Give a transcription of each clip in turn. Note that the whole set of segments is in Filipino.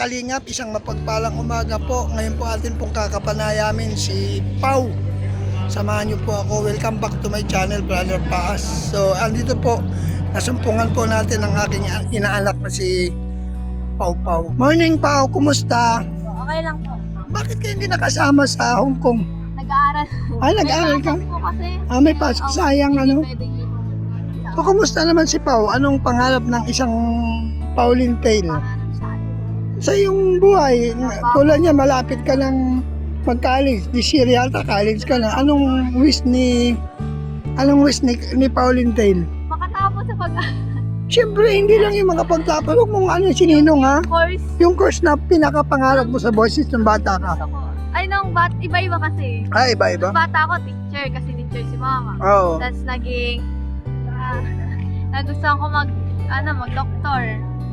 kalingap, isang mapagpalang umaga po. Ngayon po atin pong kakapanayamin si Pau. Samahan niyo po ako. Welcome back to my channel, Brother Paas. So, andito po, nasumpungan po natin ang aking inaanak na si Pau Pau. Morning Pau, kumusta? Okay lang po. Bakit kayo hindi nakasama sa Hong Kong? Nag-aaral. Ay, nag-aaral ka? May pasok po kasi. May pasok, sayang ano. Pwede dito. So, kumusta naman si Pau? Anong pangarap ng isang Pauline Tail? Pangarap sa atin. Sa iyong buhay, tulad niya, malapit ka ng mag-college. This year yata, college ka na. Anong wish ni Pauline Tail? Makatapos sa Siyempre, hindi lang yung mga pagtapos. Huwag mong sininong ha. course. Yung course na pinakapangarap mo sa boses ng bata ka. Gusto ko. Ay, iba-iba kasi. Iba-iba? Nung bata ako, teacher kasi teacher si mama. Oo. Tapos naging, nagustuhan ko mag-doctor.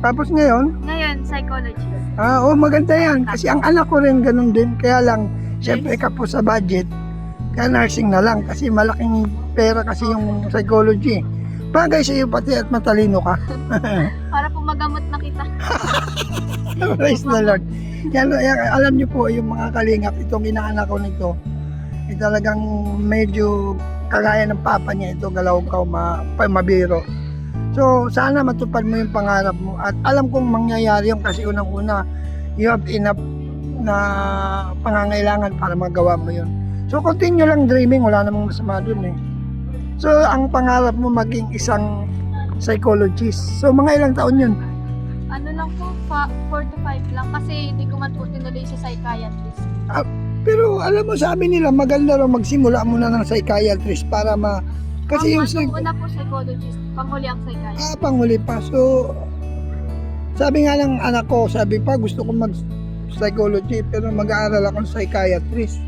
Tapos ngayon, Ngayon, psychologist. maganda yan. Kasi ang anak ko rin ganun din. Kaya lang, siyempre ka po sa budget, kaya nursing na lang. Kasi malaking pera kasi yung psychology. Bagay sa iyo pati at matalino ka. Para po magamot na kita. Praise the Lord. Yan, alam niyo po, yung mga kalingap, itong inaanak ko nito, talagang medyo kagaya ng papa niya ito, galaw-gaw, mabiro. So, sana matupad mo yung pangarap mo. At alam kong mangyayari yung kasi unang-una, you have enough na pangangailangan para magawa mo yun. So, continue lang dreaming, wala namang masama dun eh. So, ang pangarap mo maging isang psychologist. So, mga ilang taon yun? Ano lang po, 4 to 5 lang. Kasi hindi ko man po tinuloy sa psychiatrist. Pero alam mo, sabi nila maganda raw magsimula muna ng psychiatrist para kasi yung una po psychologist, panghuli ang psychiatrist. panghuli pa. So, sabi nga ng anak ko, sabi pa gusto ko mag-psychology pero mag-aaral ako ng psychiatrist.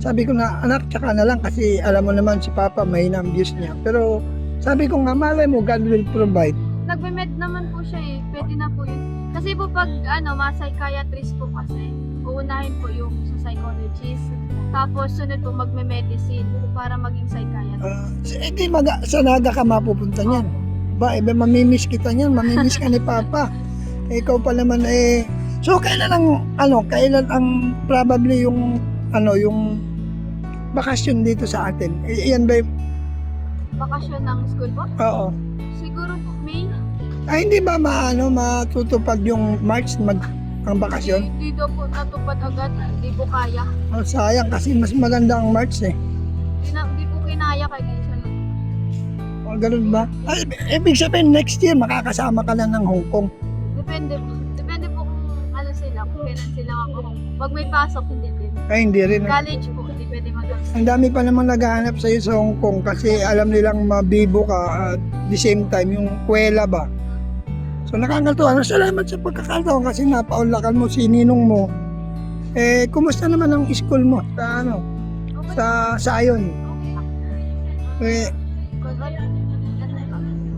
Sabi ko na, anak, tsaka na lang kasi alam mo naman si Papa mahina ang views niya. Pero sabi ko nga, malay mo, God will provide. Nagme-med naman po siya eh. Pwede na po yun. Kasi po pag ma-psychiatrist po kasi, uunahin po yung sa psychologist. Tapos sunod po magme-medicine para maging psychiatrist. Hindi sa nada ka mapupunta niyan. Mamimiss kita niyan, mamimiss ka ni Papa. Ikaw pa naman so kailan ang probably yung bakasyon dito sa atin? Yan ba Bakasyon ng school po? Oo. Siguro po May. Hindi ba matutupad yung March ang bakasyon? Hindi daw po natupad agad. Hindi po kaya. Sayang kasi mas maganda ang March eh. Hindi po kinaya kay Gisa lang. Ganun ba? Ibig sabihin next year makakasama ka na ng Hong Kong. Depende po. Depende po kung ano sila, kung kailan sila ako. Pag may pasok, hindi din. Hindi rin. College po, hindi pwede mag-absent. Ang dami pa namang naghahanap sa'yo sa Hong Kong kasi alam nilang mabibo ka at the same time yung kwela ba. So nakakatuwa. Salamat sa pagkakataon kasi napaunlakan mo si ninong mo. Kumusta naman ang school mo sa Sayon?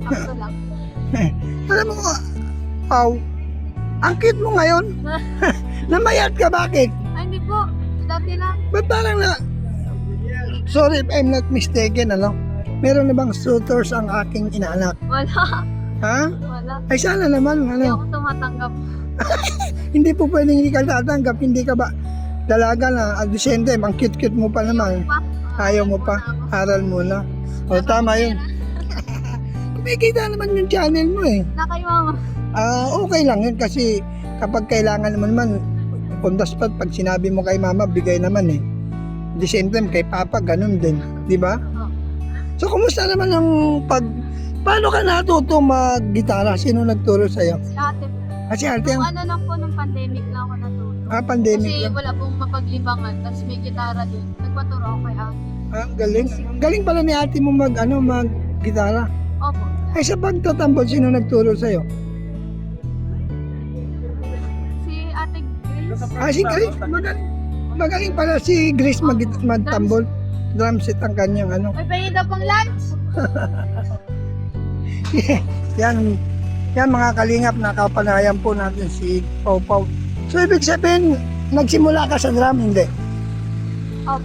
Sakto lang. Alam mo, Pau, ang cute mo ngayon. Namayat ka, bakit? Ay, hindi po. Dati lang. Ba't parang sorry if I'm not mistaken, meron na bang suitors ang aking inaanak? Wala. Ha? Wala. Ay sana naman, Hindi ako tumatanggap. hindi po pwedeng hindi ka tatanggap, hindi ka ba dalaga na at the same time, ang cute-cute mo pa naman. Ayaw mo pa, aral muna. O tama yun. Kumikita naman yung channel mo eh. Na kay mama. Okay lang yun kasi kapag kailangan naman on the spot, pag sinabi mo kay mama, bigay naman eh. At the same time, kay papa, ganun din. Di ba? Oo. So, kumusta naman ang paano ka natuto mag-gitara? Sino nagturo sa'yo? Si ate po. Kasi ate ang Ano lang po, nung pandemic lang ako natuto. pandemic Kasi lang. wala pong mapaglibangan, tapos may gitara din. Nagpaturo ako kay ate. Ang galing. Ang galing pala ni ate mo mag-gitara. Opo. Ay, sa pagtatambol, sino nagturo sa'yo? Si ate Grace. Si Grace. Magaling pala si Grace magtambol. Drum set ang kanyang May pahingin daw pang lunch. Yan mga kalingap, nakapanayan po natin si Pau Pau. So, ibig sabihin, nagsimula ka sa drum, hindi? Opo.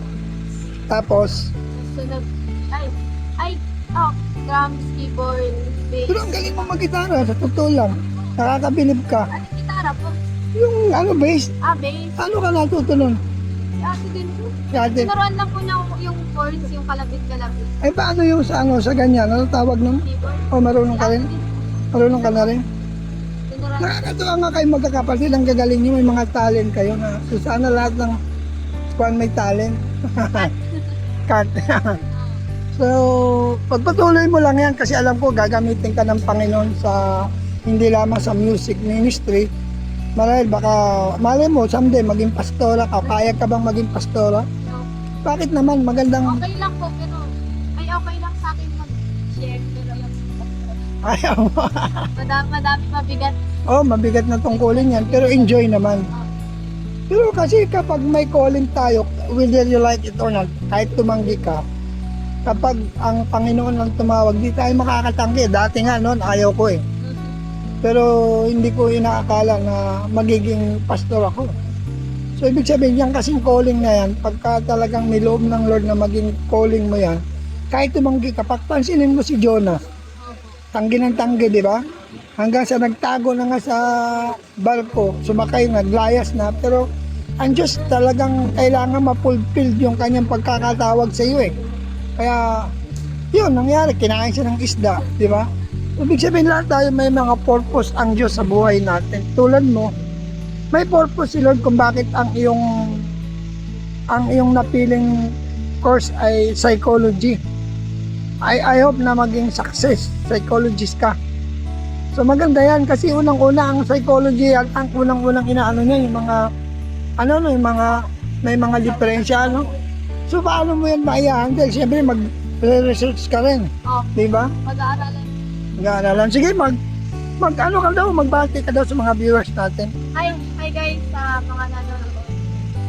Tapos, Sunod. Drums, keyboard, bass. pero ang galing mo mag-gitara, sa totoo lang. Nakakabilib ka. Ano gitara po? Yung ano, base, Base. ano ka natuto nun? Ate din po. Dati. Tinuruan lang po niya yung chords, yung kalabit-kalabit. Ay, paano yung sa ano, sa ganyan? Ano tawag nun? Keyboard. O, marunong ka rin? Marunong ka na rin? Tinuruan. Nakakatuwa nga kayo magkakapatid, ang gagaling nyo, may mga talent kayo na so sana lahat ng squad may talent. Cut. So, pagpatuloy mo lang yan kasi alam ko gagamitin ka ng Panginoon sa hindi lamang sa music ministry. Marahil baka, malay mo, someday maging pastora ka. Kaya ka bang maging pastora? Bakit naman? Magandang... Okay lang po, pero ay okay lang sa akin mag-share. Pero yung Ayaw mo. madami mabigat. Oh, mabigat na tungkulin yan. Pero enjoy naman. Pero kasi kapag may calling tayo, whether you like it or not, kahit tumanggi ka, kapag ang Panginoon lang tumawag, di tayo makakatanggi. Dati nga noon, ayaw ko eh. Pero hindi ko inaakala na magiging pastor ako. So ibig sabihin yan kasing calling na yan, pagka talagang niloob ng Lord na maging calling mo yan, kahit tumanggi ka, pansinin mo si Jonah. Tanggi ng tanggi, di ba? Hanggang sa nagtago na nga sa barko, sumakay, naglayas na. Pero ang Diyos talagang kailangan ma-fulfill yung kanyang pagkakatawag sa iyo eh. Kaya yun, nangyari, kinain siya ng isda, di ba? Ibig sabihin lahat tayo may mga purpose ang Diyos sa buhay natin. Tulad mo, may purpose si Lord kung bakit ang iyong napiling course ay psychology. I hope na maging success, psychologist ka. So maganda yan kasi unang-una ang psychology at ang unang-unang inaano niya yung mga may mga diferensya ano. So paano mo yan ma-i-handle? Siyempre mag-research ka rin, di ba? Mag-aaralan. Mag-aaralan. Sige, ano ka daw, magbati ka daw sa mga viewers natin. Hi guys, sa mga nanonood.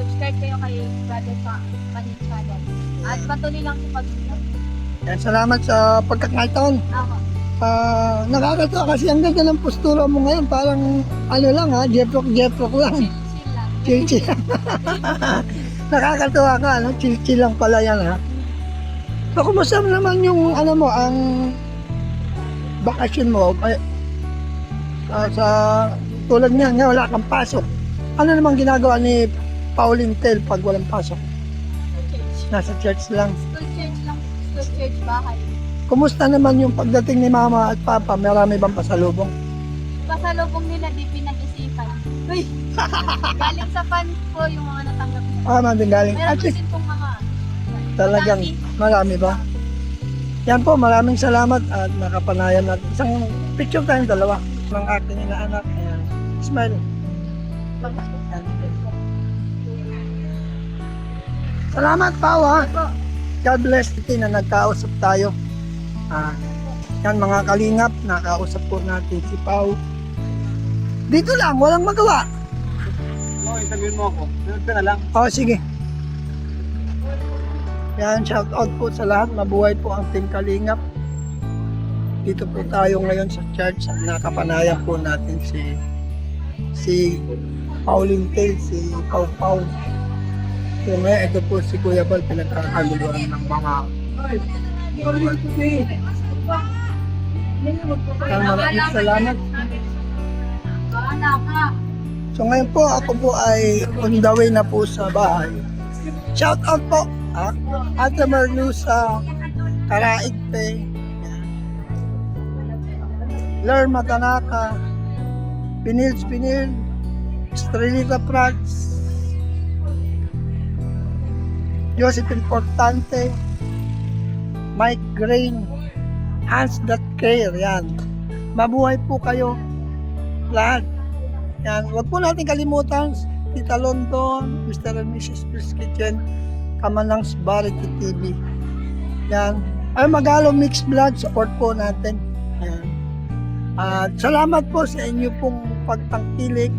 Subscribe kayo kay Brother sa kanyang channel. At patuloy lang sa pag-vlog. Yan, salamat sa pagkakataon. Ako. Nakakatawa kasi ang ganda ng postura mo ngayon. Parang ano lang ha, jeprok lang. Chill lang. Chill. Nakakatawa ka, ano? Chill lang pala yan ha. So, kumusta naman yung ano mo, ang bakasyon mo? Sa tulad niya, nga wala kang pasok. Ano naman ginagawa ni Pauline Tel pag walang pasok? Nasa church lang. School church lang. School church bahay. Kumusta naman yung pagdating ni Mama at Papa? Marami bang pasalubong? Pasalubong nila di pinag-isipan. Uy! Galing sa fans po yung mga natanggap nila. Marami galing. Meron At po din pong mga talagang marami ba? Yan po, maraming salamat at nakapanayan natin. Isang picture tayong dalawa ng aking inaanak. Ayan. Smile. Ayan. Salamat, Pao, ha? God bless you na nagkausap tayo. Yan mga kalingap, nakausap po natin si Pao. Dito lang, walang magawa. No, interviewin mo ako. Sunod ka na lang. Oh, sige. Yan, shout out po sa lahat. Mabuhay po ang Team Kalingap. Dito po tayo ngayon sa church. Nakapanayan po natin si Pauline Tel, si Pau Pau. So ngayon, ito po si Kuya Bal, pinagkakaguluhan ng mga maraming salamat. Bahala ka. So ngayon po, ako po ay on the way na po sa bahay. Shout out po, Ate Marlu sa Karaigpe, Lerma Tanaka, Pinil, Estrelita Prats, Joseph Importante, Mike Grain, Hans That Care, yan. Mabuhay po kayo lahat. Yan, huwag po natin kalimutan, Tita London, Mr. and Mrs. Chris Kitchen, Kamanang's Variety TV. Yan. Ay, Magalo Mixed Vlog, support po natin. Yan. At salamat po sa inyo pong pagtangkilik,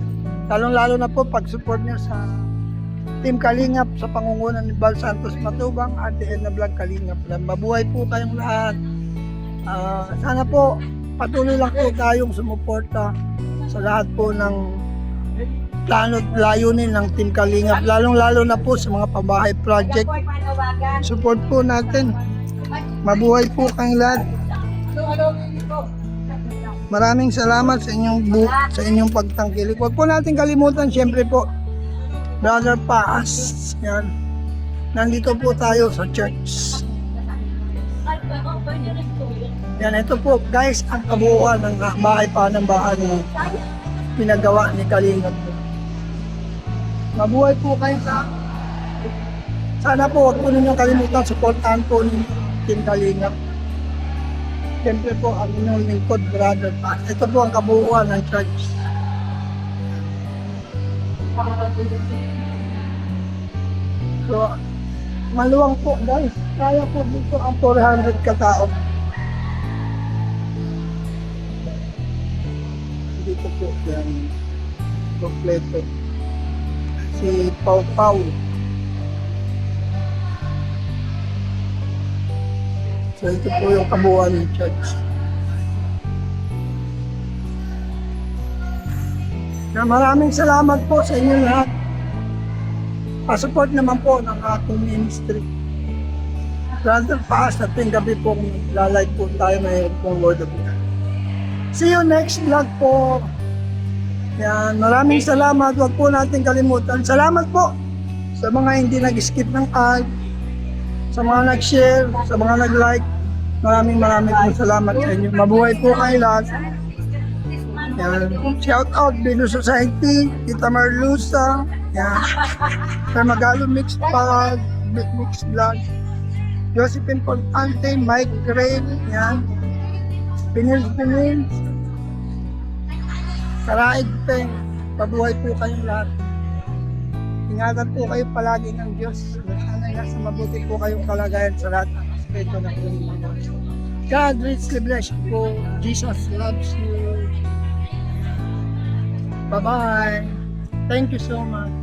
lalong-lalo na po pag-support nyo sa Team Kalingap sa pangungunan ni Bal Santos Matubang, Ate Edna Vlog Kalingap. Mabuhay po kayong lahat. Sana po patuloy lang po tayong sumuporta sa lahat po ng plano at layunin ng Team Kalingap, lalong-lalo na po sa mga pabahay project. Support po natin. Mabuhay po kayong lahat. Maraming salamat sa inyong pagtangkilik. Huwag po natin kalimutan, siyempre po, Brother Paas. Yan. Nandito po tayo sa church. Yan, ito po guys, ang kabuuan ng bahay ng na pinagawa ni Kalingap. Mabuhay po kayo sana po, huwag po ninyong kalimutan, supportahan po ninyo Team Kalingap. Siyempre po, ang inyong lingkod, Brother Paas. Ito po ang kabuuan ng church. So, maluwang po guys. Kaya po dito ang 400 katao. Dito po yan. Kompleto. Si Pau Pau. So ito po yung kabuuan ng church. Na maraming salamat po sa inyo lahat. Pa-support naman po ng ating ministry. Brother Paas, at yung gabi po lalike po tayo mayroon pong word of God. See you next vlog po. Yan, maraming salamat. Huwag po natin kalimutan. Salamat po sa mga hindi nag-skip ng ad, sa mga nag-share, sa mga nag-like. Maraming po salamat sa inyo. Mabuhay po kayo lahat. Yan. Shout out Bino Society, Tita Marlusa, yan. Sa Magalo Mix Pag, Mix Vlog, Josephine Pontante, Mike Grail, yan. Pinils, Karaig Peng, pabuhay po kayong lahat. Ingatan po kayo palagi ng Diyos. Sana nasa mabuti po kayong kalagayan sa lahat ng aspeto ng buhay. God richly bless you po. Jesus loves you. Bye-bye. Thank you so much.